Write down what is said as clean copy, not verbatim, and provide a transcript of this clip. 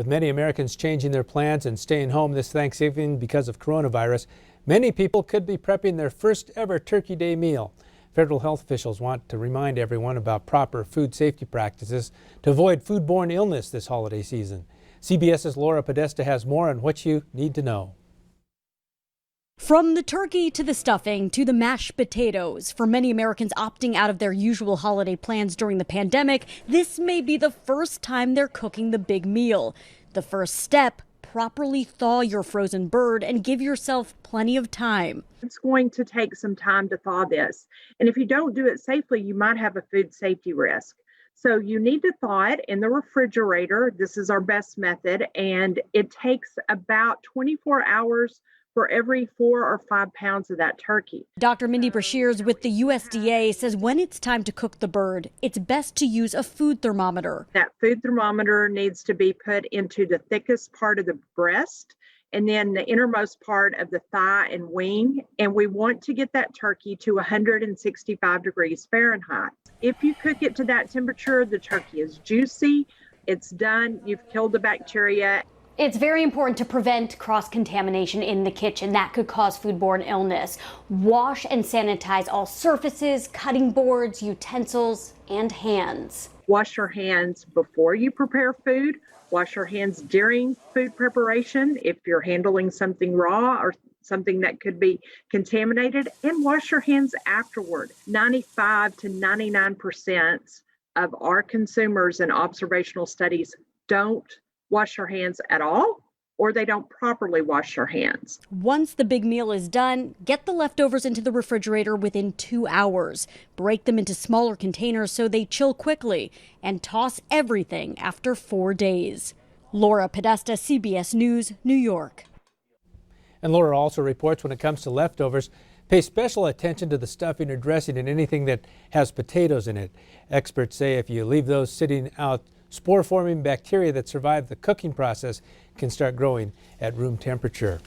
With many Americans changing their plans and staying home this Thanksgiving because of coronavirus, many people could be prepping their first ever Turkey Day meal. Federal health officials want to remind everyone about proper food safety practices to avoid foodborne illness this holiday season. CBS's Laura Podesta has more on what you need to know. From the turkey to the stuffing to the mashed potatoes, for many Americans opting out of their usual holiday plans during the pandemic, this may be the first time they're cooking the big meal. The first step, properly thaw your frozen bird and give yourself plenty of time. It's going to take some time to thaw this. And if you don't do it safely, you might have a food safety risk. So you need to thaw it in the refrigerator. This is our best method. And it takes about 24 hours for every 4 or 5 pounds of that turkey. Dr. Mindy Brashears with the USDA says when it's time to cook the bird, it's best to use a food thermometer. That food thermometer needs to be put into the thickest part of the breast and then the innermost part of the thigh and wing. And we want to get that turkey to 165 degrees Fahrenheit. If you cook it to that temperature, the turkey is juicy, it's done, you've killed the bacteria. It's very important to prevent cross-contamination in the kitchen. That could cause foodborne illness. Wash and sanitize all surfaces, cutting boards, utensils, and hands. Wash your hands before you prepare food. Wash your hands during food preparation if you're handling something raw or something that could be contaminated, and wash your hands afterward. 95 to 99% of our consumers in observational studies don't wash their hands at all, or they don't properly wash their hands. Once the big meal is done, get the leftovers into the refrigerator within 2 hours. Break them into smaller containers so they chill quickly, and toss everything after 4 days. Laura Podesta, CBS News, New York. And Laura also reports when it comes to leftovers, pay special attention to the stuffing or dressing and anything that has potatoes in it. Experts say if you leave those sitting out, spore-forming bacteria that survive the cooking process can start growing at room temperature.